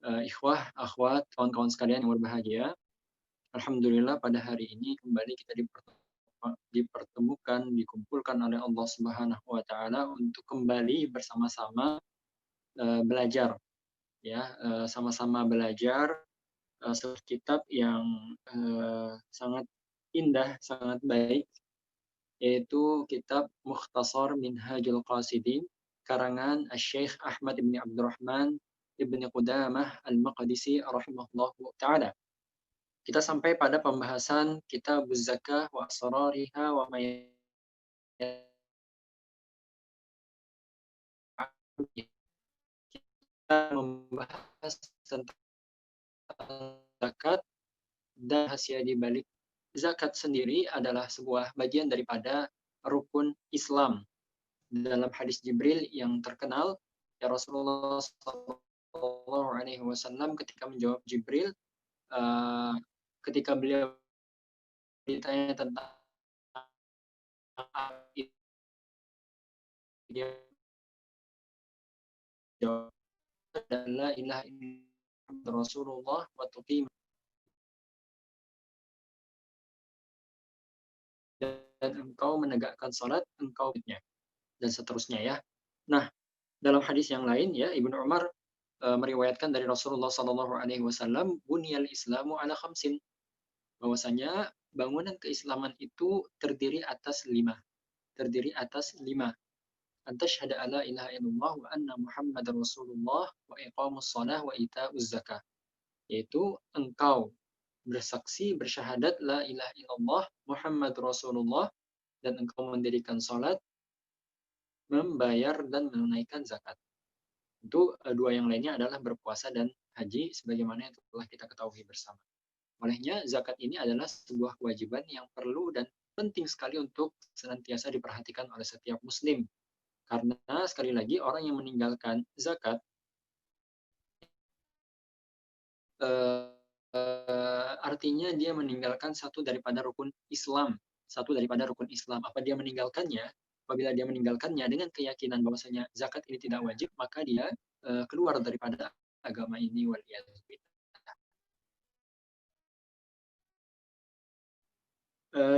Ikhwah, akhwat, kawan-kawan sekalian yang berbahagia. Alhamdulillah pada hari ini kembali kita dipertemukan, dikumpulkan oleh Allah Subhanahu wa taala untuk kembali bersama-sama belajar ya, sama-sama belajar sebuah kitab yang sangat indah, sangat baik, yaitu kitab Mukhtasar Minhajul Qasidin karangan Asy-Syaikh Ahmad bin Abdurrahman Ibnu Qudamah Al-Maqdisi rahimahullahu taala. Kita sampai pada pembahasan Kitabuz Zakah wa asrariha wa may kita membahas tentang zakat dan rahasia di balik zakat sendiri adalah sebuah bagian daripada rukun Islam. Dalam hadis Jibril yang terkenal, ya Rasulullah Shallallahu Alaihi Wasallam ketika menjawab Jibril, uh, ketika beliau ditanya tentang dia jawab adalah ilaha illallah Rasulullah wa tuqim dan engkau menegakkan salat engkau dan seterusnya ya. Nah, dalam hadis yang lain ya Ibnu Umar meriwayatkan dari Rasulullah Shallallahu Alaihi Wasallam bunyal Islamu ala khamsin, bahwasanya bangunan keislaman itu terdiri atas lima. Antasyhadu alla ilaha illallah wa anna Muhammadar Rasulullah wa iqamus shalah wa ita'uz zakah. Yaitu engkau bersaksi bersyahadat la ilaha illallah Muhammad Rasulullah dan engkau mendirikan salat, membayar dan menunaikan zakat. Itu dua yang lainnya adalah berpuasa dan haji sebagaimana yang telah kita ketahui bersama. Olehnya zakat ini adalah sebuah kewajiban yang perlu dan penting sekali untuk senantiasa diperhatikan oleh setiap muslim. Karena sekali lagi orang yang meninggalkan zakat artinya dia meninggalkan satu daripada rukun Islam. Apa dia meninggalkannya? Apabila dia meninggalkannya dengan keyakinan bahwasanya zakat ini tidak wajib, maka dia keluar daripada agama ini.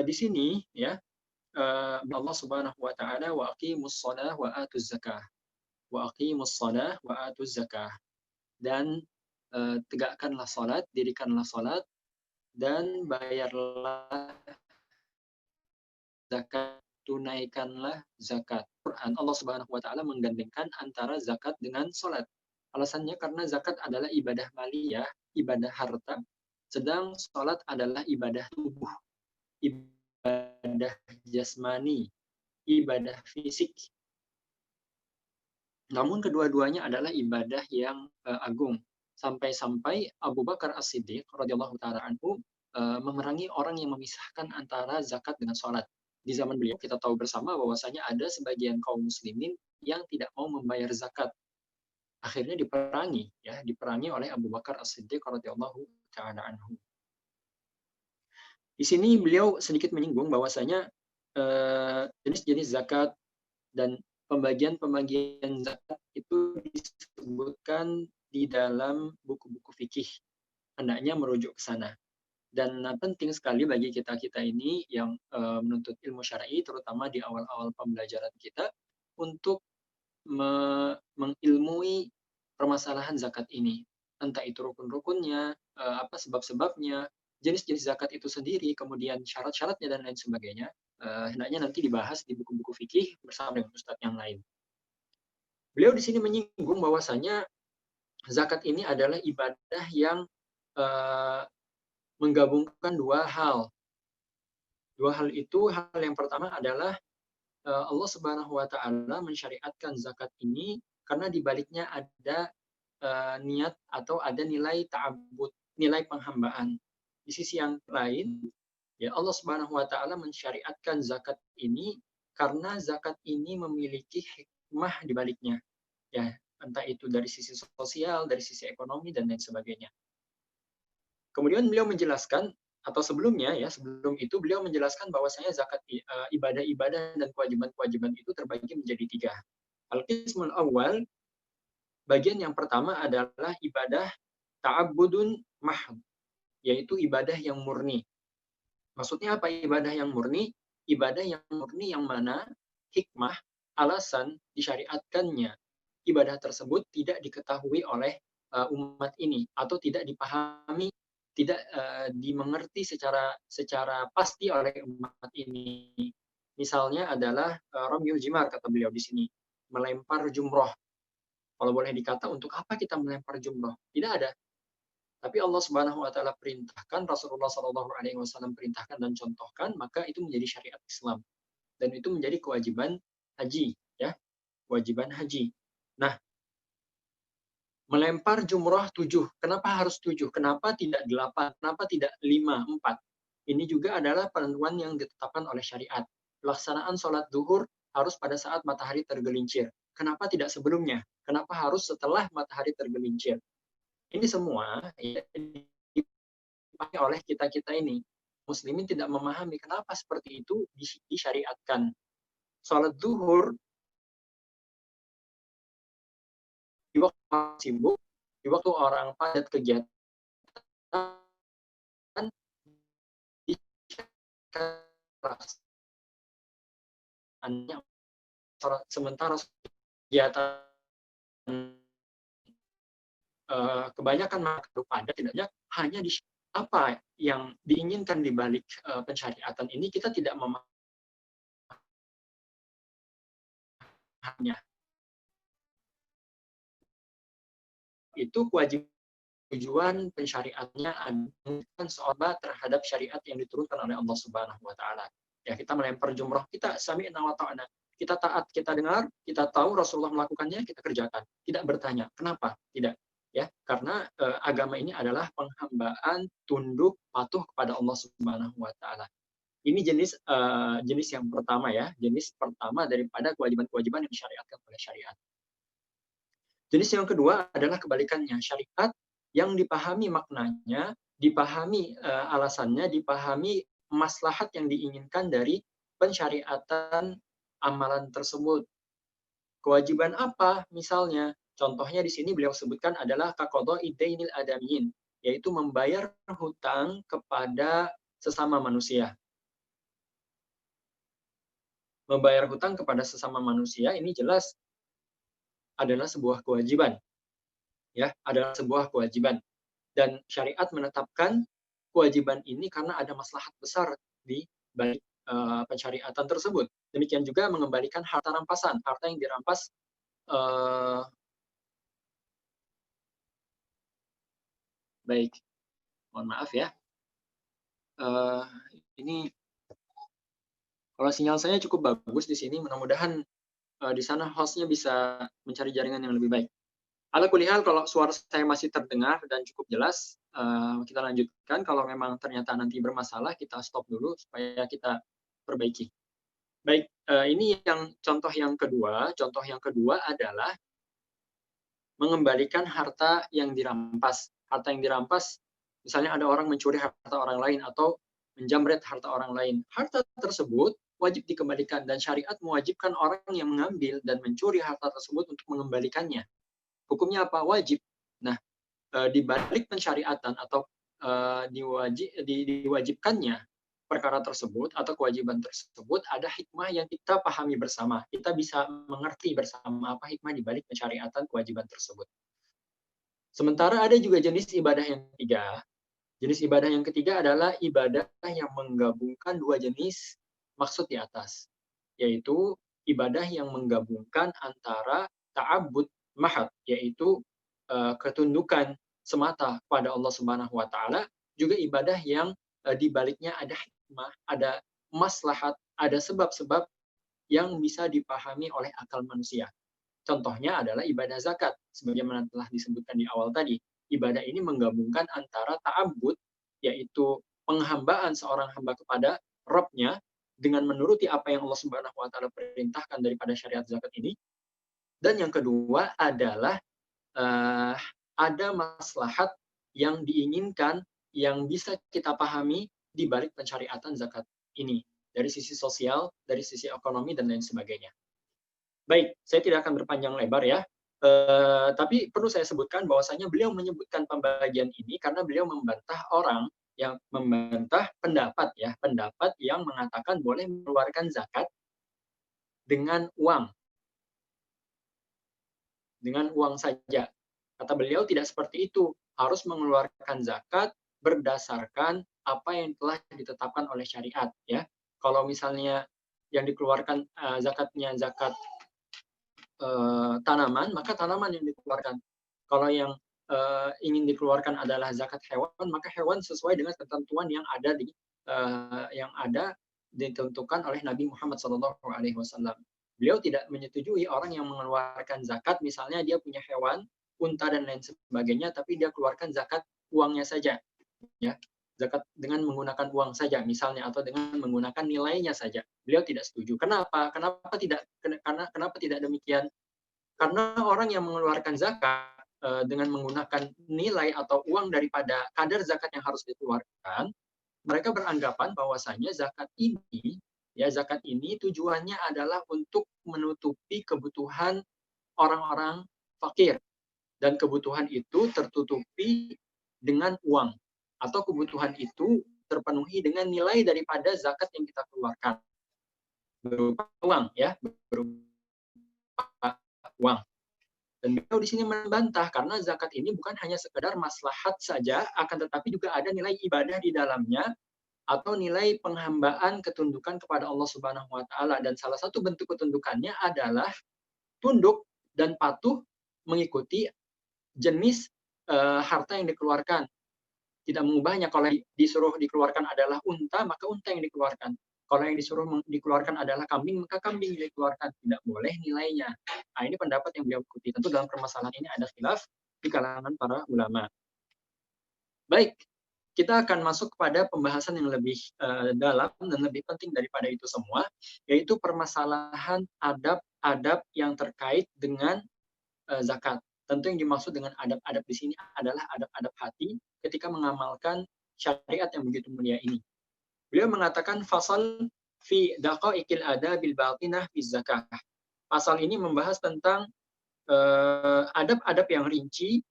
Di sini ya Allah Subhanahu wa taala wa aqimus shalah wa atuz zakah. Wa aqimus shalah wa atuz zakah. Dan tegakkanlah salat, dirikanlah salat dan bayarlah zakat, tunaikanlah zakat. Quran Allah Subhanahu wa taala menggandengkan antara zakat dengan salat. Alasannya karena zakat adalah ibadah maliyah, ibadah harta, sedang salat adalah ibadah tubuh, ibadah jasmani, ibadah fisik. Namun kedua-duanya adalah ibadah yang agung. Sampai-sampai Abu Bakar As-Siddiq radhiyallahu taala anhu memerangi orang yang memisahkan antara zakat dengan sholat. Di zaman beliau kita tahu bersama bahwasanya ada sebagian kaum muslimin yang tidak mau membayar zakat. Akhirnya diperangi oleh Abu Bakar As-Siddiq radhiyallahu taala anhu. Di sini beliau sedikit menyinggung bahwasanya jenis-jenis zakat dan pembagian zakat itu disebutkan di dalam buku-buku fikih. Hendaknya merujuk ke sana. Dan penting sekali bagi kita-kita ini yang menuntut ilmu syar'i, terutama di awal-awal pembelajaran kita, untuk mengilmui permasalahan zakat ini. Entah itu rukun-rukunnya, apa sebab-sebabnya, jenis-jenis zakat itu sendiri, kemudian syarat-syaratnya dan lain sebagainya. Hendaknya nanti dibahas di buku-buku fikih bersama dengan ustadz yang lain. Beliau di sini menyinggung bahwasanya zakat ini adalah ibadah yang menggabungkan dua hal. Dua hal itu, hal yang pertama adalah Allah Subhanahu wa taala mensyariatkan zakat ini karena di baliknya ada niat atau ada nilai ta'abbud, nilai penghambaan. Di sisi yang lain, ya Allah Subhanahu wa taala mensyariatkan zakat ini karena zakat ini memiliki hikmah di baliknya. Ya, entah itu dari sisi sosial, dari sisi ekonomi dan lain sebagainya. Kemudian beliau menjelaskan atau sebelum itu beliau menjelaskan bahwasanya zakat ibadah-ibadah dan kewajiban-kewajiban itu terbagi menjadi tiga. Al-qismul awal Bagian yang pertama adalah ibadah ta'abbudun mahd, yaitu ibadah yang murni. Maksudnya apa ibadah yang murni? Ibadah yang murni yang mana hikmah, alasan disyariatkannya ibadah tersebut tidak diketahui oleh umat ini atau tidak dipahami, tidak dimengerti secara pasti oleh umat ini. Misalnya adalah Ramyul Jimar kata beliau di sini, melempar jumroh. Kalau boleh dikata untuk apa kita melempar jumroh? Tidak ada. Tapi Allah Subhanahu wa taala perintahkan, Rasulullah Shallallahu alaihi wasallam perintahkan dan contohkan, maka itu menjadi syariat Islam dan itu menjadi kewajiban haji, ya, kewajiban haji. Nah, melempar jumroh 7. Kenapa harus 7? Kenapa tidak 8? Kenapa tidak 5, 4? Ini juga adalah penentuan yang ditetapkan oleh syariat. Pelaksanaan sholat zuhur harus pada saat matahari tergelincir. Kenapa tidak sebelumnya? Kenapa harus setelah matahari tergelincir? Ini semua ya, dipakai oleh kita-kita ini. Muslimin tidak memahami kenapa seperti itu disyariatkan. Sholat zuhur di waktu sibuk, di waktu orang padat kegiatan, sementara kegiatan kebanyakan makhluk padat tidaknya hanya di apa yang diinginkan di balik pensyariatan ini kita tidak memahaminya. Itu kewajiban tujuan pensyariatnya adalah seobat terhadap syariat yang diturunkan oleh Allah Subhanahu wa taala. Ya, kita melempar jumrah, kita sami'na wa ta'na. Kita taat, kita dengar, kita tahu Rasulullah melakukannya, kita kerjakan. Tidak bertanya, kenapa? Tidak. Ya, karena agama ini adalah penghambaan, tunduk, patuh kepada Allah Subhanahu wa taala. Ini jenis yang pertama ya, jenis pertama daripada kewajiban-kewajiban yang disyariatkan oleh syariat. Jenis yang kedua adalah kebalikannya, syariat yang dipahami maknanya, dipahami alasannya, dipahami maslahat yang diinginkan dari pensyariatan amalan tersebut. Kewajiban apa? Misalnya, contohnya di sini beliau sebutkan adalah kaqadha'i dainil adamiyyin, yaitu membayar hutang kepada sesama manusia. Membayar hutang kepada sesama manusia ini jelas adalah sebuah kewajiban. Ya, adalah sebuah kewajiban. Dan syariat menetapkan kewajiban ini karena ada maslahat besar di balik pensyariatan tersebut. Demikian juga mengembalikan harta rampasan, harta yang dirampas baik, mohon maaf ya. Ini kalau sinyal saya cukup bagus di sini, mudah-mudahan di sana hostnya bisa mencari jaringan yang lebih baik. Ala kulihal, kalau suara saya masih terdengar dan cukup jelas, kita lanjutkan. Kalau memang ternyata nanti bermasalah, kita stop dulu supaya kita perbaiki. Baik, ini yang contoh yang kedua. Contoh yang kedua adalah mengembalikan harta yang dirampas. Harta yang dirampas, misalnya ada orang mencuri harta orang lain atau menjamret harta orang lain. Harta tersebut wajib dikembalikan dan syariat mewajibkan orang yang mengambil dan mencuri harta tersebut untuk mengembalikannya. Hukumnya apa? Wajib. Nah, di balik pensyariatan atau diwajibkannya perkara tersebut atau kewajiban tersebut ada hikmah yang kita pahami bersama. Kita bisa mengerti bersama apa hikmah di balik pensyariatan kewajiban tersebut. Sementara ada juga jenis ibadah yang ketiga. Jenis ibadah yang ketiga adalah ibadah yang menggabungkan dua jenis maksud di atas, yaitu ibadah yang menggabungkan antara ta'abbud mahad, yaitu ketundukan semata pada Allah Subhanahu wa taala, juga ibadah yang di baliknya ada hikmah, ada maslahat, ada sebab-sebab yang bisa dipahami oleh akal manusia. Contohnya adalah ibadah zakat, sebagaimana telah disebutkan di awal tadi. Ibadah ini menggabungkan antara ta'abbud, yaitu penghambaan seorang hamba kepada Rabb-nya dengan menuruti apa yang Allah Subhanahu wa taala perintahkan daripada syariat zakat ini. Dan yang kedua adalah ada maslahat yang diinginkan yang bisa kita pahami di balik pensyariatan zakat ini dari sisi sosial, dari sisi ekonomi dan lain sebagainya. Baik, saya tidak akan berpanjang lebar ya. Tapi perlu saya sebutkan bahwasanya beliau menyebutkan pembagian ini karena beliau membantah orang yang membantah pendapat yang mengatakan boleh mengeluarkan zakat dengan uang saja. Kata beliau tidak seperti itu, harus mengeluarkan zakat berdasarkan apa yang telah ditetapkan oleh syariat, ya. Kalau misalnya yang dikeluarkan zakatnya zakat tanaman, maka tanaman yang dikeluarkan. Kalau yang ingin dikeluarkan adalah zakat hewan, maka hewan sesuai dengan ketentuan yang ada ditentukan oleh Nabi Muhammad SAW. Beliau tidak menyetujui orang yang mengeluarkan zakat, misalnya dia punya hewan, unta dan lain sebagainya, tapi dia keluarkan zakat uangnya saja, ya, zakat dengan menggunakan uang saja misalnya, atau dengan menggunakan nilainya saja. Beliau tidak setuju. Kenapa? Kenapa tidak demikian? Karena orang yang mengeluarkan zakat dengan menggunakan nilai atau uang daripada kadar zakat yang harus dikeluarkan, mereka beranggapan bahwasanya zakat ini tujuannya adalah untuk menutupi kebutuhan orang-orang fakir, dan kebutuhan itu tertutupi dengan uang, atau kebutuhan itu terpenuhi dengan nilai daripada zakat yang kita keluarkan, berupa uang, ya, berupa uang. Dan beliau di sini membantah karena zakat ini bukan hanya sekedar maslahat saja, akan tetapi juga ada nilai ibadah di dalamnya, atau nilai penghambaan ketundukan kepada Allah Subhanahu wa taala, dan salah satu bentuk ketundukannya adalah tunduk dan patuh mengikuti jenis harta yang dikeluarkan. Tidak mengubahnya. Kalau disuruh dikeluarkan adalah unta, maka unta yang dikeluarkan. Kalau yang disuruh dikeluarkan adalah kambing, maka kambing yang dikeluarkan. Tidak boleh nilainya. Nah, ini pendapat yang beliau ikuti. Tentu dalam permasalahan ini ada khilaf di kalangan para ulama. Baik, kita akan masuk kepada pembahasan yang lebih dalam dan lebih penting daripada itu semua, yaitu permasalahan adab-adab yang terkait dengan zakat. Tentu yang dimaksud dengan adab-adab di sini adalah adab-adab hati ketika mengamalkan syariat yang begitu mulia ini. Beliau mengatakan fasal fi daqaiqil adabil batinah fi zakah. Pasal ini membahas tentang adab-adab yang rinci,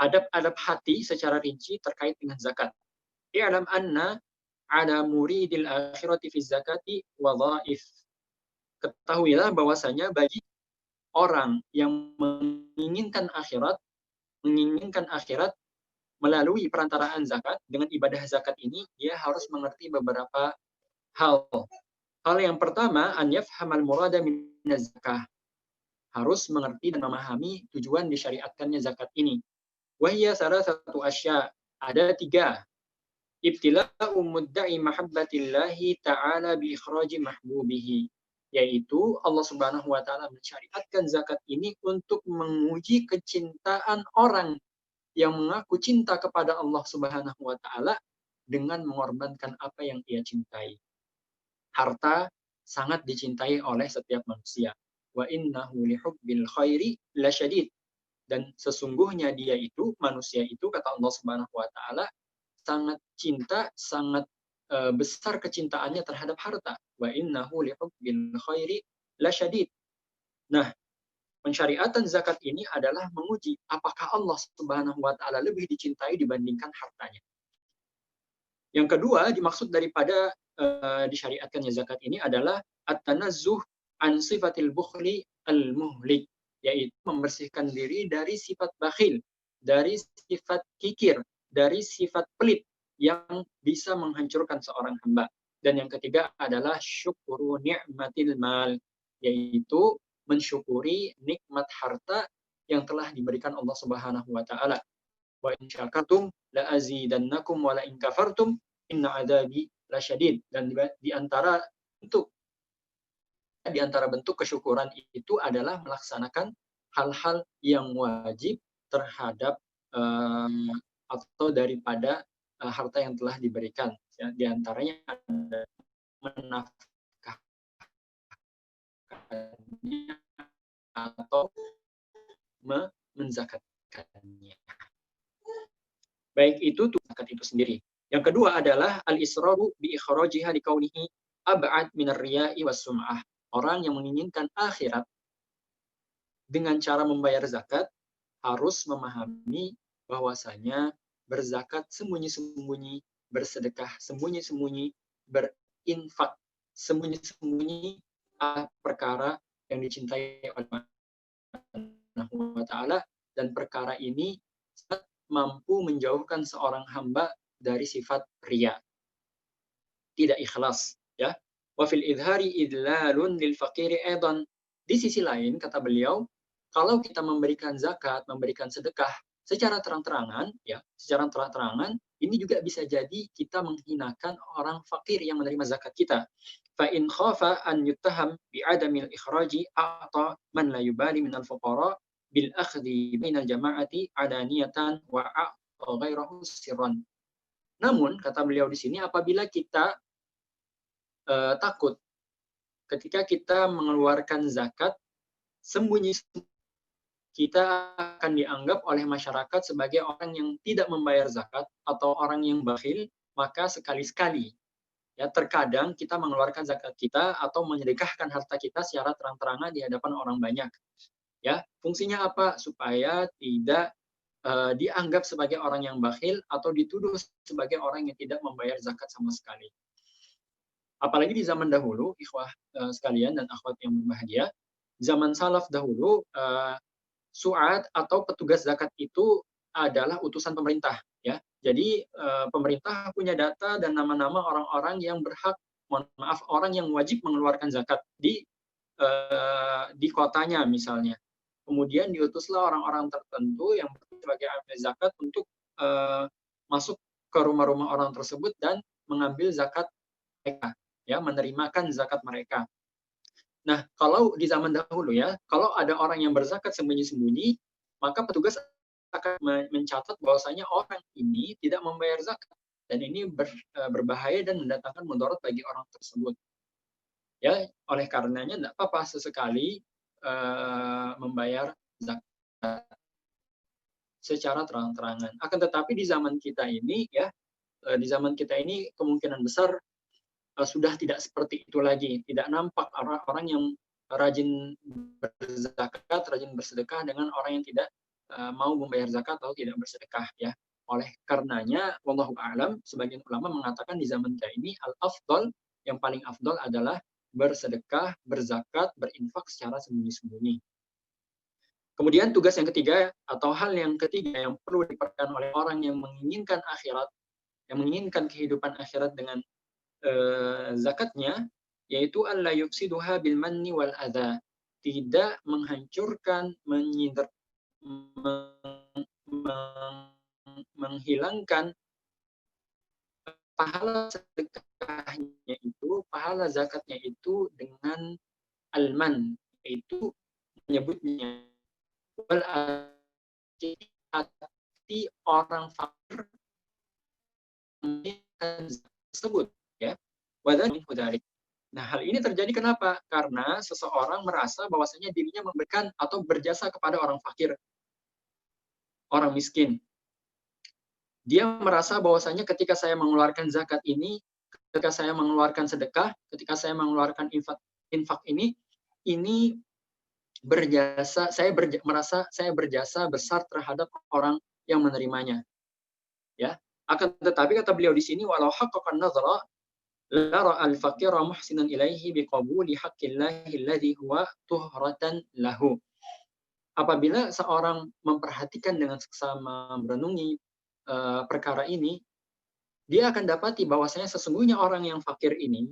adab-adab hati secara rinci terkait dengan zakat. I'lam anna ala muridil akhirati fi zakati wadhaif. Ketahuilah bahwasanya bagi orang yang menginginkan akhirat melalui perantaraan zakat, dengan ibadah zakat ini dia harus mengerti beberapa hal. Hal yang pertama, an yafhamal murada min zakah. Harus mengerti dan memahami tujuan disyariatkannya zakat ini. Wahya salasatu asya. Ada 3. Ibtila'u mudda'i mahabbatillahi ta'ala bi ikhraji mahbubihi. Yaitu Allah Subhanahu wa taala mensyariatkan zakat ini untuk menguji kecintaan orang yang mengaku cinta kepada Allah Subhanahu wa taala dengan mengorbankan apa yang ia cintai. Harta sangat dicintai oleh setiap manusia. Wa innahu lihubbil khairi lasyadid. Dan sesungguhnya manusia itu, kata Allah Subhanahu wa taala, sangat cinta, sangat besar kecintaannya terhadap harta. Wa innahu lihubbil khairi lasyadid. Nah, pensyariatan zakat ini adalah menguji apakah Allah Subhanahu wa taala lebih dicintai dibandingkan hartanya. Yang kedua, dimaksud daripada disyariatkannya zakat ini adalah at-tanazzuh an sifatil bukhli al-muhlik, yaitu membersihkan diri dari sifat bakhil, dari sifat kikir, dari sifat pelit yang bisa menghancurkan seorang hamba. Dan yang ketiga adalah syukuru ni'matil mal, yaitu mensyukuri nikmat harta yang telah diberikan Allah Subhanahu wa taala. Wa in syakartum la azidannakum wa la in kafartum inna adzabi lasyadid. Dan di antara bentuk kesyukuran itu adalah melaksanakan hal-hal yang wajib terhadap atau daripada harta yang telah diberikan. Ya, di antaranya ada menafkahkannya atau menzakatkannya. Baik itu zakat itu sendiri. Yang kedua adalah al-israru bi ikhrajiha likaunihi ab'ad min ar-riya'i was-sum'ah. Orang yang menginginkan akhirat dengan cara membayar zakat harus memahami bahwasanya berzakat sembunyi-sembunyi, bersedekah sembunyi-sembunyi, berinfak sembunyi-sembunyi perkara yang dicintai oleh Allah Subhanahu wa taala, dan perkara ini mampu menjauhkan seorang hamba dari sifat riya, tidak ikhlas, ya. Wa fil idhari idlalun lil faqiri aidan. Di sisi lain kata beliau, kalau kita memberikan zakat, memberikan sedekah secara terang-terangan, ya, secara terang-terangan, ini juga bisa jadi kita menghinakan orang fakir yang menerima zakat kita. Fa in khafa an yuttaham bi adamil ikhraji a'ta man la yubali minal fuqara bil akhdhi bainal jama'ati adaniyatan wa a'ta ghairahu sirran. Namun kata beliau di sini, apabila kita takut ketika kita mengeluarkan zakat sembunyi, kita akan dianggap oleh masyarakat sebagai orang yang tidak membayar zakat atau orang yang bakhil, maka sekali-sekali ya terkadang kita mengeluarkan zakat kita atau menyedekahkan harta kita secara terang-terangan di hadapan orang banyak. Ya, fungsinya apa? Supaya tidak dianggap sebagai orang yang bakhil atau dituduh sebagai orang yang tidak membayar zakat sama sekali. Apalagi di zaman dahulu, ikhwah sekalian dan akhwat yang berbahagia, zaman salaf dahulu, su'ad atau petugas zakat itu adalah utusan pemerintah, ya. Jadi pemerintah punya data dan nama-nama orang-orang yang berhak, mohon maaf, orang yang wajib mengeluarkan zakat di kotanya misalnya. Kemudian diutuslah orang-orang tertentu yang sebagai amil zakat untuk masuk ke rumah-rumah orang tersebut dan mengambil zakat mereka, ya, menerimakan zakat mereka. Nah, kalau di zaman dahulu ya, kalau ada orang yang berzakat sembunyi-sembunyi, maka petugas akan mencatat bahwasanya orang ini tidak membayar zakat, dan ini berbahaya dan mendatangkan mudarat bagi orang tersebut. Ya, oleh karenanya tidak apa-apa sesekali membayar zakat secara terang-terangan. Akan tetapi di zaman kita ini ya, di zaman kita ini kemungkinan besar sudah tidak seperti itu lagi. Tidak nampak orang-orang yang rajin berzakat, rajin bersedekah dengan orang yang tidak mau membayar zakat atau tidak bersedekah, ya. Oleh karenanya, wallahu a'lam, sebagian ulama mengatakan di zaman kita ini al-afdal, yang paling afdal adalah bersedekah, berzakat, berinfak secara sembunyi-sembunyi. Kemudian tugas yang ketiga atau hal yang ketiga yang perlu diperhatikan oleh orang yang menginginkan akhirat, yang menginginkan kehidupan akhirat dengan zakatnya, yaitu alla yufsiduha bil manni wal adha, tidak menghancurkan, menghilangkan pahala sedekahnya itu, pahala zakatnya itu dengan alman, yaitu menyebutnya wal hati orang fakir tersebut, ya. Nah, hal ini terjadi kenapa? Karena seseorang merasa bahwasanya dirinya memberikan atau berjasa kepada orang fakir, orang miskin. Dia merasa bahwasanya ketika saya mengeluarkan zakat ini, ketika saya mengeluarkan sedekah, ketika saya mengeluarkan infak ini berjasa, merasa saya berjasa besar terhadap orang yang menerimanya. Ya. Akan tetapi kata beliau di sini, walau haqqaqan nazara lara al-faqira muhsinan ilaihi biqabuli haqqillahi alladhi huwa tuhratan lahu. Apabila seorang memperhatikan dengan seksama, merenungi perkara ini, dia akan dapati bahwasanya sesungguhnya orang yang fakir ini,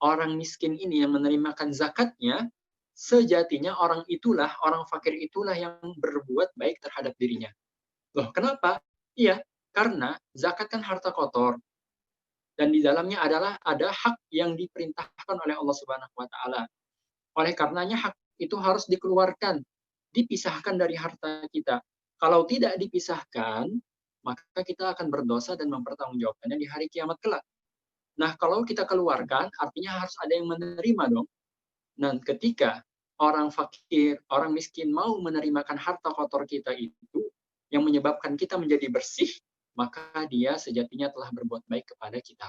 orang miskin ini yang menerimakan zakatnya, sejatinya orang fakir itulah yang berbuat baik terhadap dirinya. Loh, kenapa? Iya, karena zakat kan harta kotor. Dan di dalamnya ada hak yang diperintahkan oleh Allah Subhanahu wa taala. Oleh karenanya hak itu harus dikeluarkan, dipisahkan dari harta kita. Kalau tidak dipisahkan, maka kita akan berdosa dan mempertanggungjawabkannya di hari kiamat kelak. Nah, kalau kita keluarkan, artinya harus ada yang menerima dong. Dan ketika orang fakir, orang miskin mau menerimakan harta kotor kita itu, yang menyebabkan kita menjadi bersih, maka dia sejatinya telah berbuat baik kepada kita.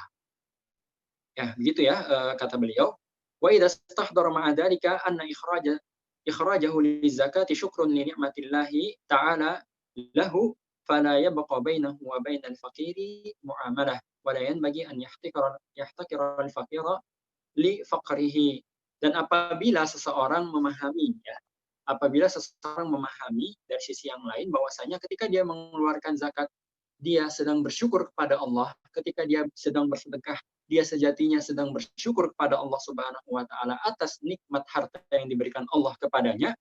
Ya, begitu ya kata beliau. Wa idza istahdara ma'a dzalika anna ikhraja ikhrajahu lizakati syukrun li ni'matillahi ta'ala lahu fala yabqa bainahu wa bainal faqiri muamalah wa la yanbaghi an yahtakira al-faqira li faqrihi. Dan apabila seseorang memahami ya, apabila seseorang memahami dari sisi yang lain bahwasanya ketika dia mengeluarkan zakat dia sedang bersyukur kepada Allah, ketika dia sedang bersedekah dia sejatinya sedang bersyukur kepada Allah Subhanahu wa taala atas nikmat harta yang diberikan Allah kepadanya,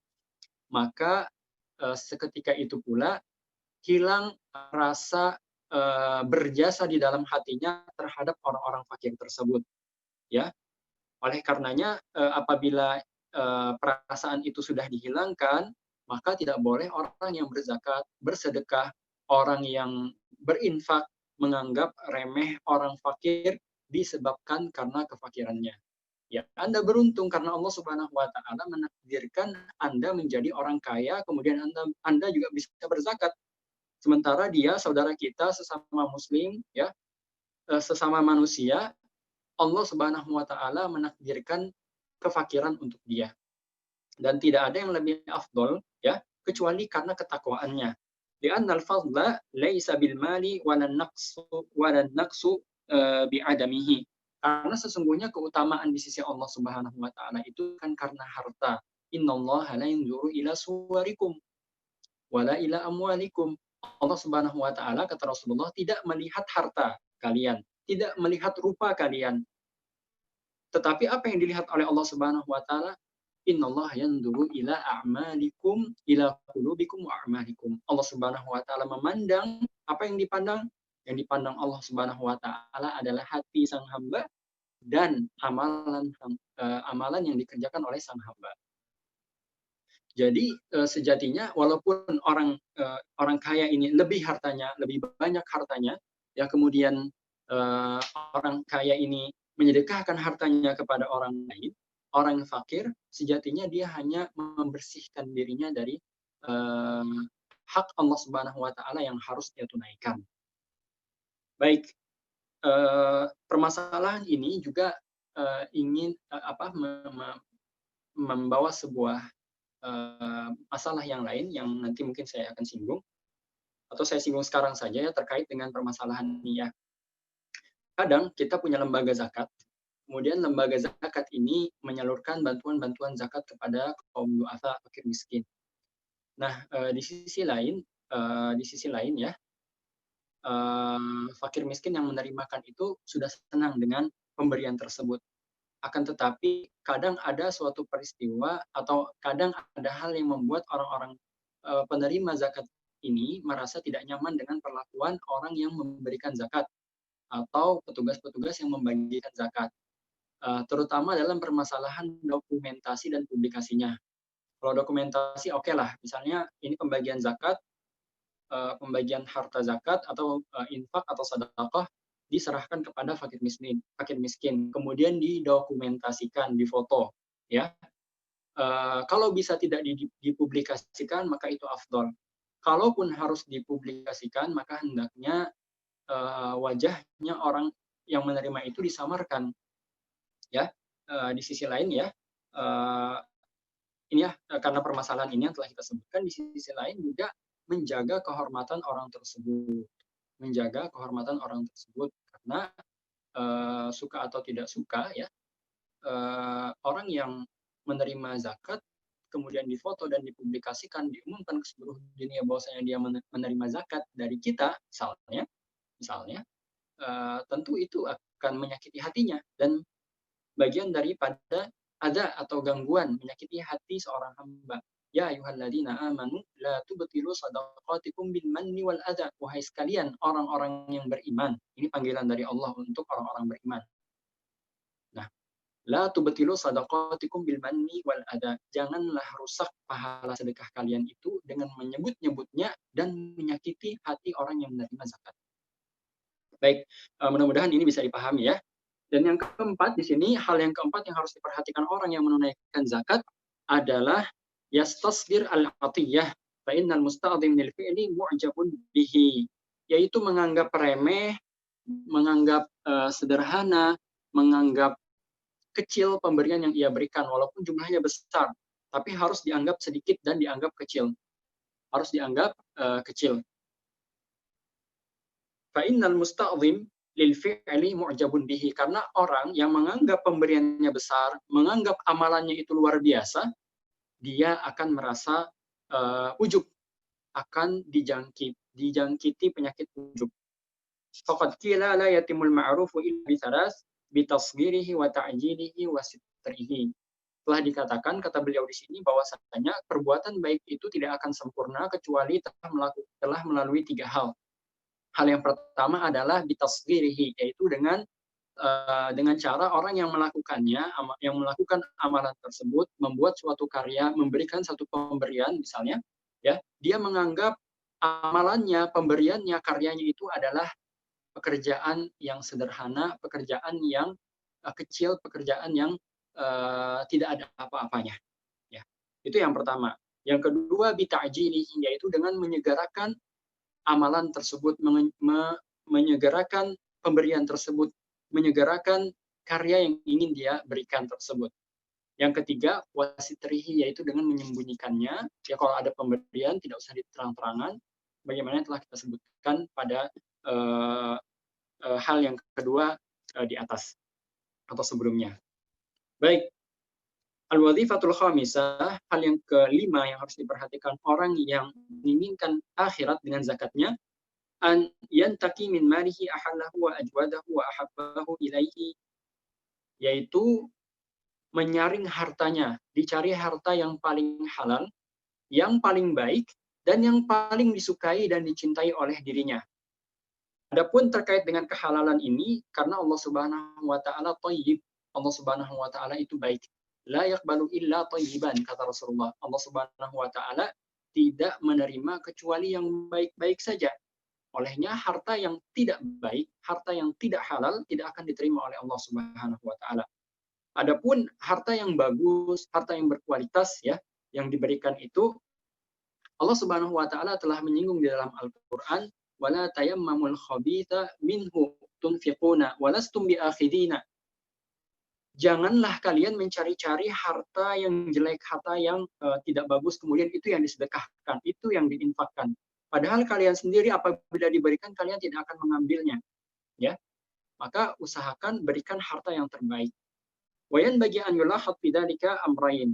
maka seketika itu pula hilang rasa berjasa di dalam hatinya terhadap orang-orang fakir tersebut, ya. Oleh karenanya apabila perasaan itu sudah dihilangkan, maka tidak boleh orang yang berzakat, bersedekah, orang yang berinfak menganggap remeh orang fakir disebabkan karena kefakirannya. Ya, Anda beruntung karena Allah Subhanahu wa taala menakdirkan Anda menjadi orang kaya, kemudian Anda juga bisa berzakat. Sementara dia saudara kita sesama muslim ya, sesama manusia, Allah Subhanahu wa taala menakdirkan kefakiran untuk dia. Dan tidak ada yang lebih afdol ya kecuali karena ketakwaannya. Li'annal fadla laisa bil mali walan naqsu bi'adamihi. Karena sesungguhnya keutamaan di sisi Allah Subhanahu wa taala itu kan karena harta. Innallaha la yanzuru ila suwarikum wala ila amwalikum. Allah Subhanahu wa taala kata Rasulullah tidak melihat harta kalian, tidak melihat rupa kalian. Tetapi apa yang dilihat oleh Allah Subhanahu wa taala? Innallaha yanzuru ila a'malikum ila qulubikum wa a'malikum. Allah Subhanahu wa taala memandang apa yang dipandang? Yang dipandang Allah Subhanahu wa taala adalah hati sang hamba dan amalan yang dikerjakan oleh sang hamba. Jadi sejatinya walaupun orang kaya ini lebih hartanya, lebih banyak hartanya, ya kemudian orang kaya ini menyedekahkan hartanya kepada orang lain, orang fakir sejatinya dia hanya membersihkan dirinya dari hak Allah Subhanahu wa taala yang harus dia tunaikan. Baik, permasalahan ini juga ingin membawa sebuah masalah yang lain yang nanti mungkin saya akan singgung, atau saya singgung sekarang saja ya terkait dengan permasalahan ini ya. Kadang kita punya lembaga zakat, kemudian lembaga zakat ini menyalurkan bantuan-bantuan zakat kepada kaum du'afa, fakir miskin. Nah, di sisi lain ya, fakir miskin yang menerimakan itu sudah senang dengan pemberian tersebut. Akan tetapi kadang ada suatu peristiwa atau kadang ada hal yang membuat orang-orang penerima zakat ini merasa tidak nyaman dengan perlakuan orang yang memberikan zakat atau petugas-petugas yang membagikan zakat, terutama dalam permasalahan dokumentasi dan publikasinya. Kalau dokumentasi oke lah, misalnya ini pembagian zakat, pembagian harta zakat atau infak atau sedekah diserahkan kepada fakir miskin, kemudian didokumentasikan, difoto, ya. Kalau bisa tidak dipublikasikan, maka itu afdol. Kalaupun harus dipublikasikan, maka hendaknya wajahnya orang yang menerima itu disamarkan, ya. Di sisi lain ya, ini ya karena permasalahan ini yang telah kita sebutkan, di sisi lain juga menjaga kehormatan orang tersebut. Menjaga kehormatan orang tersebut karena suka atau tidak suka ya, orang yang menerima zakat kemudian difoto dan dipublikasikan, diumumkan ke seluruh dunia bahwasanya dia menerima zakat dari kita misalnya tentu itu akan menyakiti hatinya dan bagian daripada ada atau gangguan menyakiti hati seorang hamba. Ya ayyuhalladzina amanu la tubtilu shadaqatikum bil manni wal adza. Wahai sekalian orang-orang yang beriman. Ini panggilan dari Allah untuk orang-orang beriman. Nah, la tubtilu shadaqatikum bil manni wal adza. Janganlah rusak pahala sedekah kalian itu dengan menyebut-nyebutnya dan menyakiti hati orang yang menerima zakat. Baik, mudah-mudahan ini bisa dipahami ya. Dan yang keempat di sini, hal yang keempat yang harus diperhatikan orang yang menunaikan zakat adalah yastasghir al-atiyah fa innal musta'dhim lil fi'li mu'jabun bihi, yaitu menganggap remeh, menganggap sederhana, menganggap kecil pemberian yang ia berikan walaupun jumlahnya besar. tapi harus dianggap sedikit dan dianggap kecil. Harus dianggap kecil. Fa'innal musta'zim lil fi'li mu'jabun bihi, karena orang yang menganggap pemberiannya besar, menganggap amalannya itu luar biasa, dia akan merasa ujub, akan dijangkiti penyakit ujub. Faqad qila la yatimul ma'rufu illa bi thalas, bi tasghirihi wa ta'jilihi wa sitrihi. Telah dikatakan, kata beliau di sini, bahwasanya perbuatan baik itu tidak akan sempurna kecuali telah melalui 3 hal. Hal yang pertama adalah bitasghirihi, yaitu dengan cara orang yang melakukan amalan tersebut, membuat suatu karya, memberikan satu pemberian misalnya, ya, dia menganggap amalannya, pemberiannya, karyanya itu adalah pekerjaan yang sederhana, pekerjaan yang kecil, pekerjaan yang tidak ada apa-apanya. Ya, itu yang pertama. Yang kedua, bita'jilihi, yaitu dengan menyegerakan amalan tersebut, menyegerakan pemberian tersebut, menyegerakan karya yang ingin dia berikan tersebut. Yang ketiga, wasitrihi, yaitu dengan menyembunyikannya. Ya, kalau ada pemberian tidak usah diterang-terangan, bagaimana yang telah kita sebutkan pada hal yang kedua di atas atau sebelumnya. Baik, al-wadhifatul khamisah, hal yang kelima yang harus diperhatikan orang yang menginginkan akhirat dengan zakatnya, an yantaki min malihi ahallahu wa ajwadahu wa ahabbahu ilaihi, yaitu menyaring hartanya, dicari harta yang paling halal, yang paling baik, dan yang paling disukai dan dicintai oleh dirinya. Adapun terkait dengan kehalalan ini, karena Allah Subhanahu wa taala thayyib, Allah Subhanahu wa taala itu baik. La yaqbalu illa thayyiban, kata Rasulullah. Allah Subhanahu wa taala tidak menerima kecuali yang baik-baik saja. Olehnya harta yang tidak baik, harta yang tidak halal tidak akan diterima oleh Allah Subhanahu wa taala. Adapun harta yang bagus, harta yang berkualitas, ya, yang diberikan itu, Allah Subhanahu wa taala telah menyinggung di dalam Al-Qur'an, wala tayammamul khabitha minhu tunfiquna walastum biakhidina. Janganlah kalian mencari-cari harta yang jelek, harta yang tidak bagus, kemudian itu yang disedekahkan, itu yang diinfakkan. Padahal kalian sendiri apabila diberikan kalian tidak akan mengambilnya, ya. Maka usahakan berikan harta yang terbaik. Wayan bagi an yulahat bidzalika amrayn.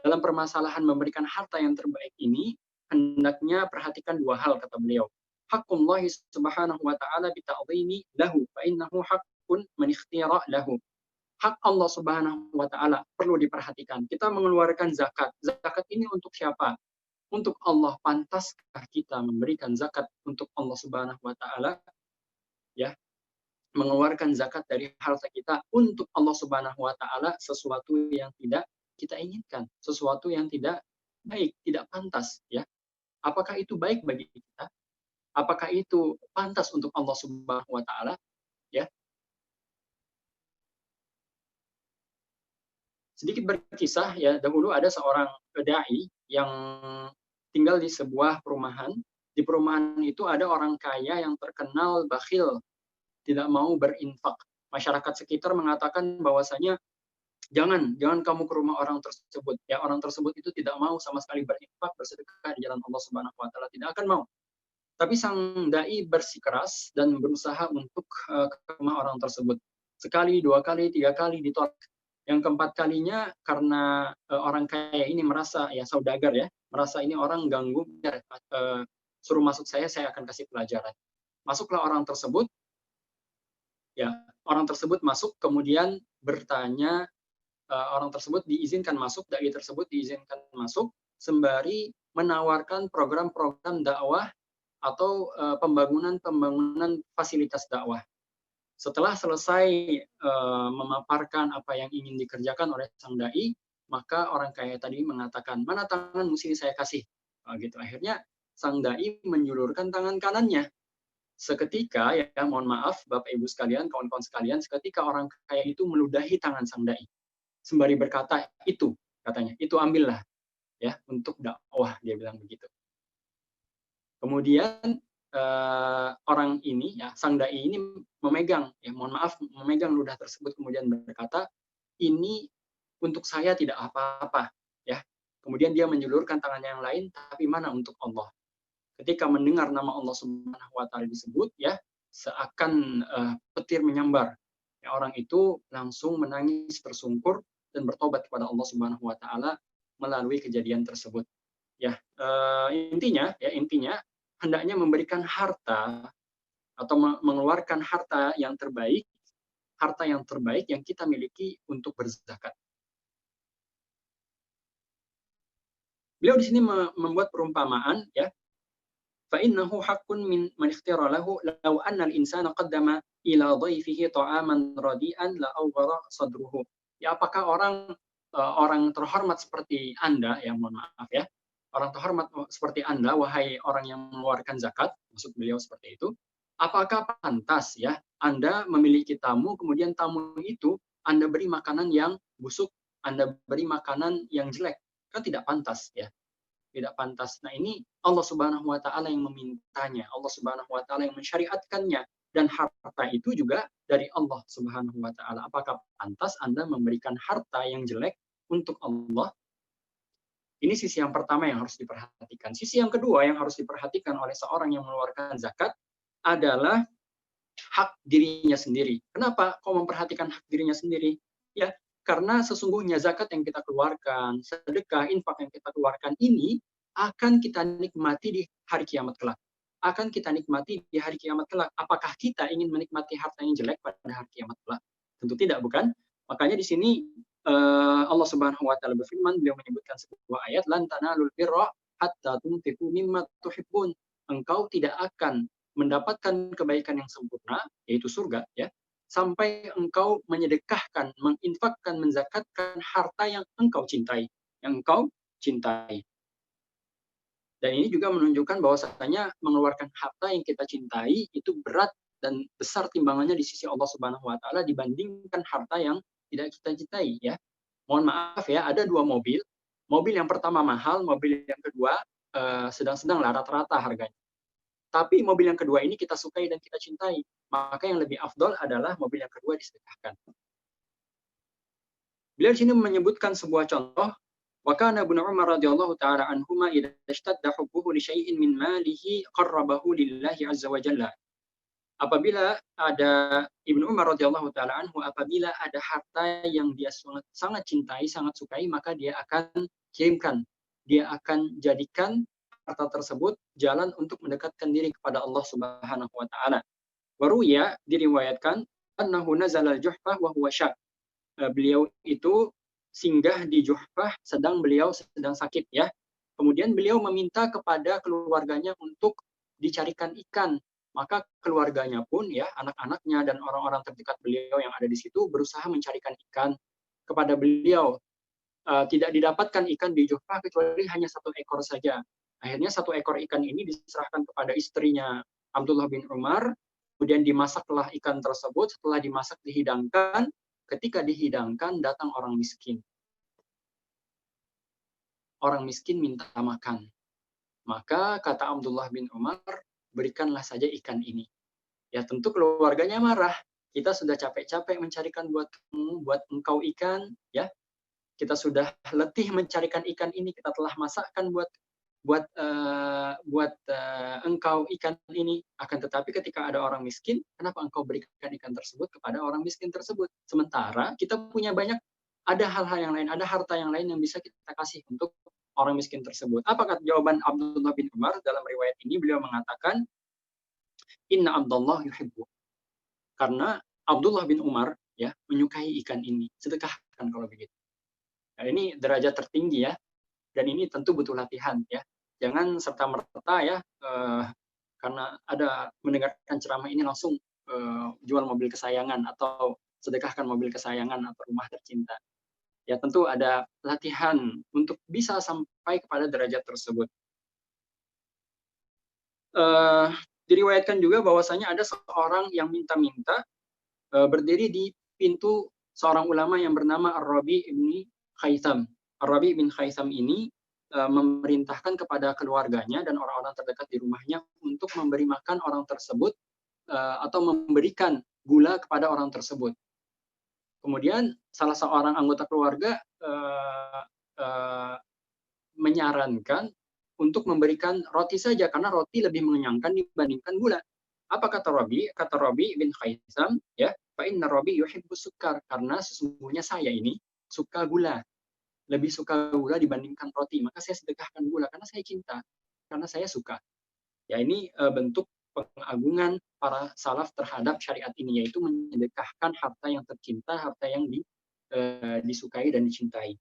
Dalam permasalahan memberikan harta yang terbaik ini, hendaknya perhatikan 2 hal, kata beliau. Haqqullahi subhanahu wa ta'ala bita'zimi lahu, fa innahu haqqun man ikhtira lahu. Hak Allah Subhanahu wa taala perlu diperhatikan. Kita mengeluarkan zakat. Zakat ini untuk siapa? Untuk Allah. Pantaskah kita memberikan zakat untuk Allah Subhanahu wa taala? Ya, mengeluarkan zakat dari harta kita untuk Allah Subhanahu wa taala, sesuatu yang tidak kita inginkan, sesuatu yang tidak baik, tidak pantas, ya. Apakah itu baik bagi kita? Apakah itu pantas untuk Allah Subhanahu wa taala? Ya. Sedikit berkisah, ya, dahulu ada seorang dai yang tinggal di sebuah perumahan. Di perumahan itu ada orang kaya yang terkenal bakhil, tidak mau berinfak. Masyarakat sekitar mengatakan bahwasanya jangan kamu ke rumah orang tersebut. Ya, orang tersebut itu tidak mau sama sekali berinfak, bersedekah di jalan Allah Subhanahu wa taala, tidak akan mau. Tapi sang dai bersikeras dan berusaha untuk ke rumah orang tersebut. Sekali, 2 kali, 3 kali ditolak. Yang keempat kalinya, karena orang kaya ini merasa, ya, saudagar, ya, merasa ini orang ganggu, suruh masuk saya akan kasih pelajaran. Masuklah orang tersebut, ya, orang tersebut masuk, kemudian bertanya, orang tersebut diizinkan masuk, dai tersebut diizinkan masuk, sembari menawarkan program-program dakwah atau pembangunan fasilitas dakwah. Setelah selesai memaparkan apa yang ingin dikerjakan oleh sang dai, maka orang kaya tadi mengatakan, mana tanganmu, sini saya kasih. Gitu. Akhirnya sang dai menjulurkan tangan kanannya. Seketika, ya, mohon maaf Bapak Ibu sekalian, kawan-kawan sekalian, seketika orang kaya itu meludahi tangan sang dai, sembari berkata, itu, katanya, itu ambillah, ya, untuk dakwah, dia bilang begitu. Kemudian orang ini, ya, sang dai ini memegang, ya, mohon maaf, memegang ludah tersebut, kemudian berkata, ini untuk saya tidak apa-apa, ya. kemudian dia menjulurkan tangannya yang lain, tapi mana untuk Allah. Ketika mendengar nama Allah Subhanahu wa taala disebut, ya, seakan petir menyambar. Ya, orang itu langsung menangis tersungkur dan bertobat kepada Allah Subhanahu wa taala melalui kejadian tersebut. Ya, intinya hendaknya memberikan harta atau mengeluarkan harta yang terbaik yang kita miliki untuk berzakat. Beliau di sini membuat perumpamaan, ya, فإنه حق من اختار له لو أن الإنسان قدم إلى ضيفه طعاما رديئا لأوغر صدره. Ya, apakah orang terhormat seperti Anda, yang mohon maaf ya, orang terhormat seperti Anda, wahai orang yang mengeluarkan zakat, maksud beliau seperti itu, apakah pantas ya Anda memiliki tamu, kemudian tamu itu Anda beri makanan yang busuk, Anda beri makanan yang jelek? Kan tidak pantas ya. Tidak pantas. Nah, ini Allah Subhanahu wa taala yang memintanya, Allah Subhanahu wa taala yang mensyariatkannya, dan harta itu juga dari Allah Subhanahu wa taala. Apakah pantas Anda memberikan harta yang jelek untuk Allah? Ini sisi yang pertama yang harus diperhatikan. Sisi yang kedua yang harus diperhatikan oleh seorang yang mengeluarkan zakat adalah hak dirinya sendiri. Kenapa kau memperhatikan hak dirinya sendiri? Ya, karena sesungguhnya zakat yang kita keluarkan, sedekah, infak yang kita keluarkan ini akan kita nikmati di hari kiamat kelak. Akan kita nikmati di hari kiamat kelak. Apakah kita ingin menikmati harta yang jelek pada hari kiamat kelak? Tentu tidak, bukan? Makanya di sini Allah Subhanahu wa taala berfirman, beliau menyebutkan sebuah ayat, lan tanalul birra hatta tunfiqu mimma tuhibbun. Engkau tidak akan mendapatkan kebaikan yang sempurna, yaitu surga, ya, sampai engkau menyedekahkan, menginfakkan, menzakatkan harta yang engkau cintai, Dan ini juga menunjukkan bahwasanya mengeluarkan harta yang kita cintai itu berat dan besar timbangannya di sisi Allah Subhanahu wa taala dibandingkan harta yang tidak kita cintai, ya. Mohon maaf ya, ada dua mobil. Mobil yang pertama mahal, mobil yang kedua sedang-sedang lah, rata-rata harganya. Tapi mobil yang kedua ini kita sukai dan kita cintai. Maka yang lebih afdol adalah mobil yang kedua disedekahkan. Beliau di sini menyebutkan sebuah contoh. Wa kana Ibnu Umar radhiyallahu taala anhuma idza ishtadda hubbuhu li syai'in min malihi qarrabahu lillahi azza wa jalla. Apabila ada Ibnu Umar radhiyallahu taala anhu, apabila ada harta yang dia sangat cintai, sangat sukai, maka dia akan kirimkan. Dia akan jadikan harta tersebut jalan untuk mendekatkan diri kepada Allah Subhanahu wa taala. Waruya, diriwayatkan, annahu nazala al-Juhfah wa huwa syab. Beliau itu singgah di Juhfah beliau sedang sakit, ya. Kemudian beliau meminta kepada keluarganya untuk dicarikan ikan. Maka keluarganya pun, ya, anak-anaknya dan orang-orang terdekat beliau yang ada di situ berusaha mencarikan ikan kepada beliau. Tidak didapatkan ikan di Juhfah kecuali hanya satu ekor saja. Akhirnya satu ekor ikan ini diserahkan kepada istrinya Abdullah bin Umar, kemudian dimasaklah ikan tersebut. Setelah dimasak dihidangkan, ketika dihidangkan datang orang miskin. Orang miskin minta makan. Maka kata Abdullah bin Umar, berikanlah saja ikan ini. Ya, tentu keluarganya marah. Kita sudah capek-capek mencarikan buat kamu, buat engkau ikan, ya. Kita sudah letih mencarikan ikan ini, kita telah masakkan buat engkau ikan ini. Akan tetapi ketika ada orang miskin, kenapa engkau berikan ikan tersebut kepada orang miskin tersebut? Sementara kita punya banyak, ada hal-hal yang lain, ada harta yang lain yang bisa kita kasih untuk orang miskin tersebut. Apakah jawaban Abdullah bin Umar dalam riwayat ini? Beliau mengatakan, Inna Abdullah yuhibbu. Karena Abdullah bin Umar, ya, menyukai ikan ini. Sedekahkan kalau begitu. Nah, ini derajat tertinggi, ya. Dan ini tentu butuh latihan, ya. Jangan serta-merta, ya, karena ada mendengarkan ceramah ini langsung jual mobil kesayangan atau sedekahkan mobil kesayangan atau rumah tercinta. Ya, tentu ada latihan untuk bisa sampai kepada derajat tersebut. Diriwayatkan juga bahwasanya ada seorang yang minta-minta berdiri di pintu seorang ulama yang bernama Ar-Rabi' bin Khaitham. Ar-Rabi' bin Khaitham ini memerintahkan kepada keluarganya dan orang-orang terdekat di rumahnya untuk memberi makan orang tersebut atau memberikan gula kepada orang tersebut. Kemudian salah seorang anggota keluarga menyarankan untuk memberikan roti saja karena roti lebih mengenyangkan dibandingkan gula. Apa kata Rabi? Kata Rabi bin Khaisam, ya, fa inna Rabi yuhibbus sukar, karena sesungguhnya saya ini suka gula, lebih suka gula dibandingkan roti, maka saya sedekahkan gula karena saya cinta, karena saya suka. Ya, ini bentuk pengagungan para salaf terhadap syariat ini, yaitu menyedekahkan harta yang tercinta, harta yang disukai dan dicintai.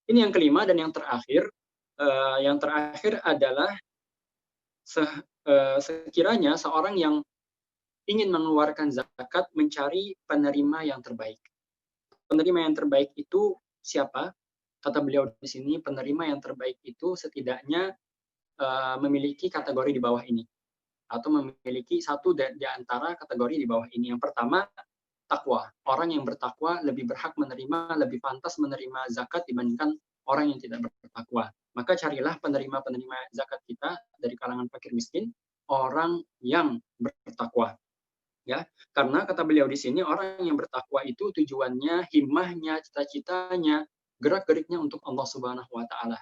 Ini yang kelima dan yang terakhir. Yang terakhir adalah sekiranya seorang yang ingin mengeluarkan zakat mencari penerima yang terbaik. Penerima yang terbaik itu siapa? Kata beliau di sini, penerima yang terbaik itu setidaknya memiliki kategori di bawah ini, atau memiliki satu di antara kategori di bawah ini. Yang pertama, takwa. Orang yang bertakwa lebih berhak menerima, lebih pantas menerima zakat dibandingkan orang yang tidak bertakwa. Maka carilah penerima-penerima zakat kita dari kalangan fakir miskin, orang yang bertakwa. Ya, karena kata beliau di sini, orang yang bertakwa itu tujuannya, himmahnya, cita-citanya, gerak-geriknya untuk Allah Subhanahu wa taala.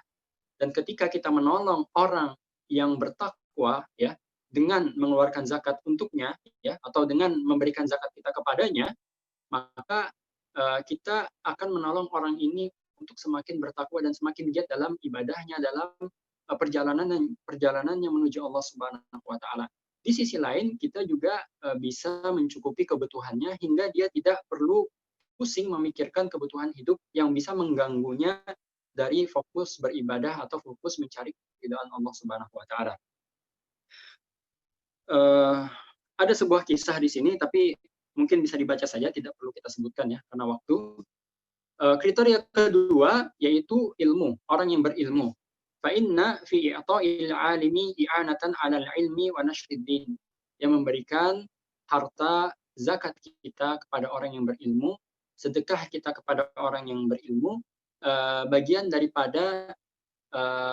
Dan ketika kita menolong orang yang bertakwa, ya, dengan mengeluarkan zakat untuknya, ya, atau dengan memberikan zakat kita kepadanya, maka kita akan menolong orang ini untuk semakin bertakwa dan semakin giat dalam ibadahnya, dalam perjalanannya menuju Allah Subhanahu wa taala. Di sisi lain, kita juga bisa mencukupi kebutuhannya hingga dia tidak perlu pusing memikirkan kebutuhan hidup yang bisa mengganggunya dari fokus beribadah atau fokus mencari keridhaan Allah Subhanahu wa taala. Ada sebuah kisah di sini, tapi mungkin bisa dibaca saja, tidak perlu kita sebutkan ya karena waktu. Kriteria kedua yaitu ilmu, orang yang berilmu. Fa inna fi i'ta'il 'alimi i'anatan 'alal ilmi wa nashrid din. Yang memberikan harta zakat kita kepada orang yang berilmu, sedekah kita kepada orang yang berilmu, bagian daripada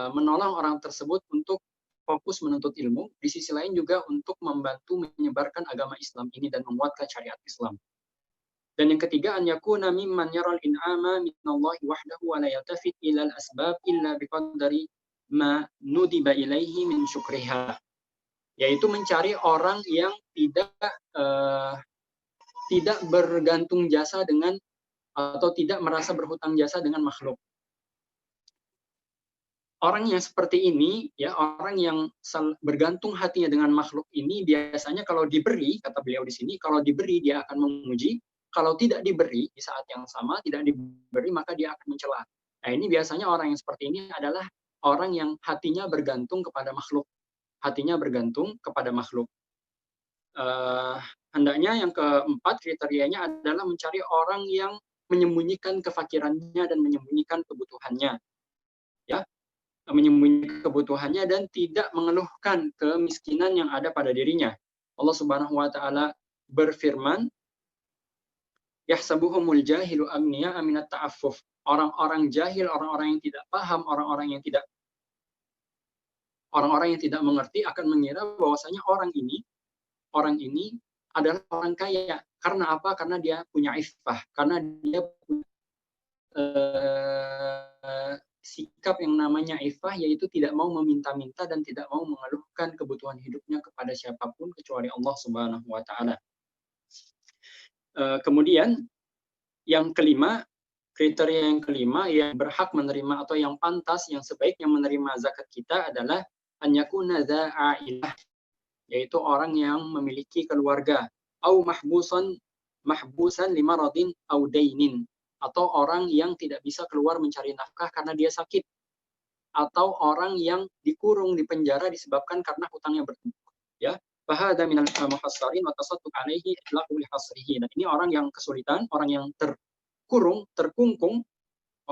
menolong orang tersebut untuk fokus menuntut ilmu, di sisi lain juga untuk membantu menyebarkan agama Islam ini dan menguatkan syariat Islam. Dan yang ketiga, an yakuna mimman yaral in'ama minallahi wahdahu wa la yaltafit ila al-asbab illa biqadari ma nudiba ilaihi min syukriha. Yaitu mencari orang yang tidak bergantung jasa dengan, atau tidak merasa berhutang jasa dengan makhluk. Orang yang seperti ini, ya, orang yang bergantung hatinya dengan makhluk ini, biasanya kalau diberi, kata beliau di sini, kalau diberi dia akan memuji, kalau tidak diberi di saat yang sama, tidak diberi maka dia akan mencela. Nah, ini biasanya orang yang seperti ini adalah orang yang hatinya bergantung kepada makhluk. Hatinya bergantung kepada makhluk. Hendaknya yang keempat kriterianya adalah mencari orang yang menyembunyikan kefakirannya dan menyembunyikan kebutuhannya. Ya, menyembunyikan kebutuhannya dan tidak mengeluhkan kemiskinan yang ada pada dirinya. Allah Subhanahu wa taala berfirman, "Yahsabuhumul jahilu agniya aminat ta'affuf." Orang-orang jahil, orang-orang yang tidak paham, orang-orang yang tidak mengerti akan mengira bahwasanya orang ini adalah orang kaya. Karena apa? Karena dia punya iffah, karena dia punya sikap yang namanya iffah, yaitu tidak mau meminta-minta dan tidak mau mengeluhkan kebutuhan hidupnya kepada siapapun kecuali Allah Subhanahu wa taala. Kemudian yang kelima, kriteria yang kelima yang berhak menerima atau yang pantas, yang sebaiknya menerima zakat kita adalah an yakuna dza ailah, yaitu orang yang memiliki keluarga, au mahbusan limaradin au dainin, atau orang yang tidak bisa keluar mencari nafkah karena dia sakit, atau orang yang dikurung di penjara disebabkan karena hutangnya bertumpuk, ya. Fahada minal muhassarin wa tasadduq alaihi itlaqu li hasrihi. Dan ini orang yang kesulitan, orang yang terkurung, terkungkung,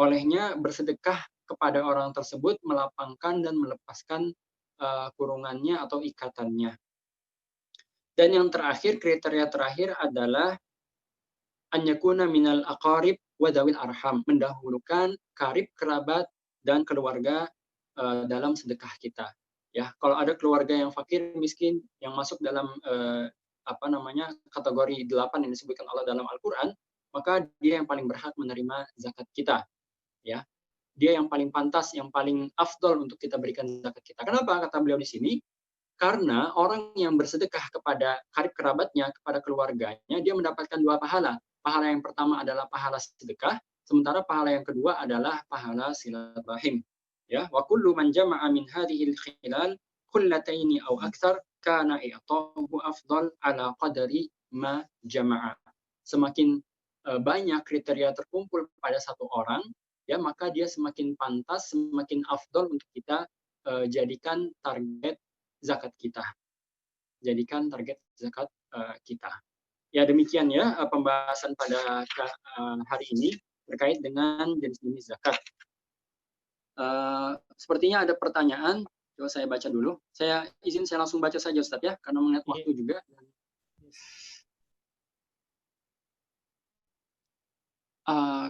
olehnya bersedekah kepada orang tersebut melapangkan dan melepaskan kurungannya atau ikatannya. Dan yang terakhir, kriteria terakhir adalah an yakuna minal aqarib wa dzawil arham, mendahulukan karib, kerabat dan keluarga dalam sedekah kita. Ya, kalau ada keluarga yang fakir miskin yang masuk dalam kategori 8 yang disebutkan Allah dalam Al-Qur'an, maka dia yang paling berhak menerima zakat kita. Ya. dia yang paling pantas, yang paling afdol untuk kita berikan zakat kita. Kenapa? Kata beliau di sini, karena orang yang bersedekah kepada karib kerabatnya, kepada keluarganya, dia mendapatkan dua pahala. Pahala yang pertama adalah pahala sedekah, sementara pahala yang kedua adalah pahala silaturahim. Ya, wa kullu man jama'a min hadhil khilal kullataini aw aktsar kana i'tahu afdal ala qadari ma jama'a. Semakin banyak kriteria terkumpul pada satu orang, ya maka dia semakin pantas, semakin afdol untuk kita jadikan target zakat kita. Jadikan target zakat kita. Ya demikian ya pembahasan pada hari ini terkait dengan jenis-jenis zakat. Sepertinya ada pertanyaan. Coba saya baca dulu. Saya langsung baca saja Ustaz ya, karena mengingat waktu juga.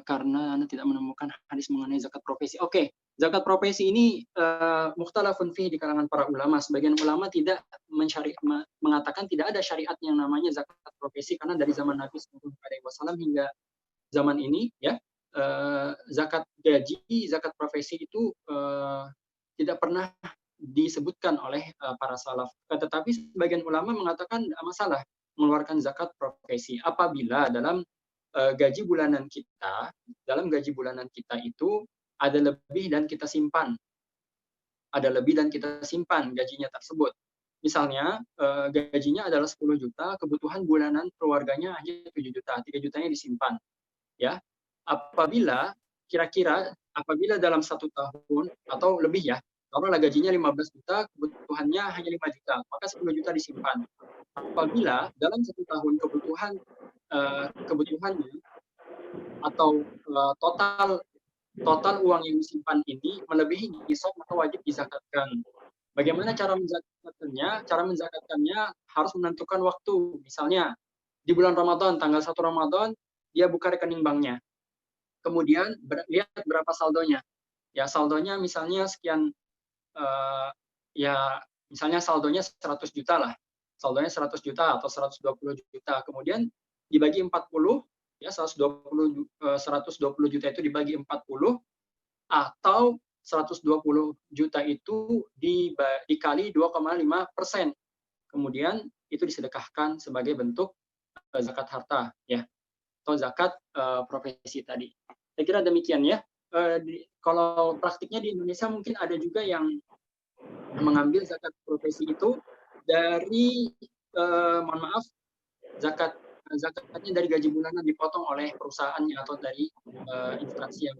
Karena Anda tidak menemukan hadis mengenai zakat profesi. Oke, zakat profesi ini mukhtalafun fihi di kalangan para ulama. Sebagian ulama tidak mengatakan tidak ada syariat yang namanya zakat profesi, karena dari zaman Nabi SAW hingga zaman ini ya zakat gaji, zakat profesi itu tidak pernah disebutkan oleh para salaf. Tetapi sebagian ulama mengatakan tidak masalah mengeluarkan zakat profesi apabila dalam gaji bulanan kita, dalam gaji bulanan kita itu ada lebih dan kita simpan. Ada lebih dan kita simpan gajinya tersebut. Misalnya gajinya adalah 10 juta, kebutuhan bulanan keluarganya hanya 7 juta, 3 jutanya disimpan. Ya, apabila apabila dalam 1 tahun atau lebih ya, kalau gajinya 15 juta, kebutuhannya hanya 5 juta, maka 10 juta disimpan. Apabila dalam 1 tahun kebutuhannya atau total uang yang disimpan ini melebihi nisab, maka wajib dizakatkan. Bagaimana cara menzakatkannya? Cara menzakatkannya harus menentukan waktu. Misalnya di bulan Ramadan, tanggal 1 Ramadan, dia buka rekening banknya. Kemudian lihat berapa saldonya. Ya saldonya misalnya sekian, ya misalnya saldonya 100 juta lah. Saldonya 100 juta atau 120 juta. Kemudian dibagi 40, ya 120 juta itu dibagi 40, atau 120 juta itu dikali 2,5%. Kemudian itu disedekahkan sebagai bentuk zakat harta ya, atau zakat profesi tadi. Saya kira demikian ya. Kalau praktiknya di Indonesia mungkin ada juga yang mengambil zakat profesi itu dari mohon maaf, zakatnya dari gaji bulanan dipotong oleh perusahaannya atau dari instansi yang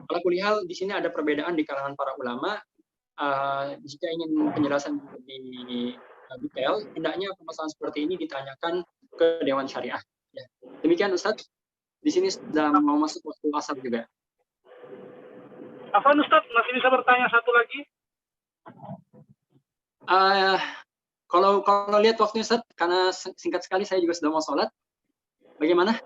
Ala kulli hal di sini ada perbedaan di kalangan para ulama. Jika ingin penjelasan lebih detail, hendaknya permasalahan seperti ini ditanyakan ke Dewan Syariah. Ya. Demikian Ustadz. Di sini sudah mau masuk waktu asar juga. Afwan Ustadz, masih bisa bertanya satu lagi? Kalau lihat waktunya Ustadz, karena singkat sekali saya juga sudah mau sholat. Bagaimana?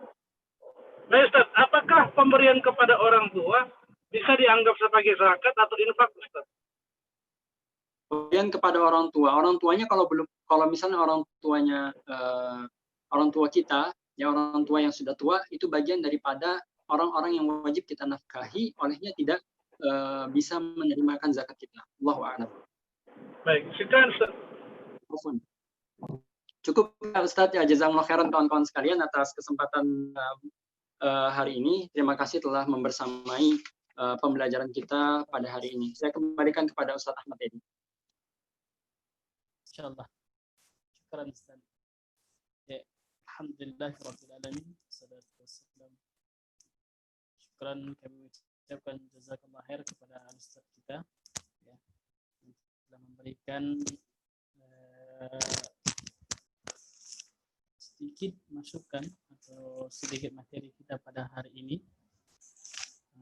Baik Ustadz, apakah pemberian kepada orang tua bisa dianggap sebagai zakat atau infak Ustadz? Pemberian kepada orang tuanya kalau misalnya orang tua kita, ya orang tua yang sudah tua, itu bagian daripada orang-orang yang wajib kita nafkahi, olehnya tidak bisa menerimakan zakat kita. Allahu a'lam. Baik, silakan Ustaz. Cukup ya Ustaz ya, jazakumullah khairan kawan-kawan sekalian atas kesempatan hari ini. Terima kasih telah membersamai pembelajaran kita pada hari ini. Saya kembalikan kepada Ustaz Ahmad Edi. Insyaallah. Syukran Ustaz. Ya, alhamdulillahirabbil alamin. Wassalatu wassalamu. Syukran kami ucapkan jazakallahu khair kepada Ustaz kita ya, yang telah memberikan sedikit masukan atau sedikit materi kita pada hari ini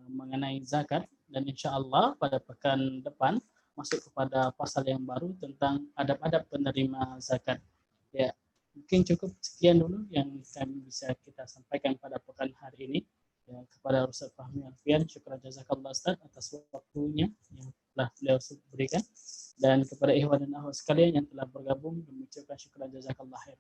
mengenai zakat, dan insyaallah pada pekan depan masuk kepada pasal yang baru tentang adab-adab penerima zakat. Ya, mungkin cukup sekian dulu yang kami bisa kita sampaikan pada pekan hari ini. Ya, kepada Ustaz Fahmi Alfian, syukur jazakallah Ustaz atas waktunya yang telah beliau berikan, dan kepada ikhwan dan akhwat sekalian yang telah bergabung, mengucapkan syukur jazakallah khair.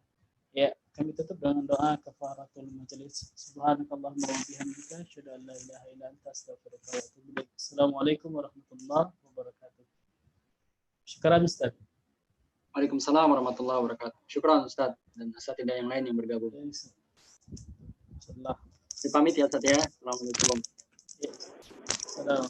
Ya, kami tutup dengan doa kafaratul majelis. Subhanakallahumma wa bihamdika asyhadu an la ilaha illa anta astaghfiruka wa atubu ilaik. Assalamualaikum warahmatullahi wabarakatuh. Syukran Ustaz. Waalaikumsalam warahmatullahi wabarakatuh. Syukran Ustaz dan asatidah yang lain yang bergabung. Setelah Dipamit ya Ustaz ya. Assalamualaikum. Salam.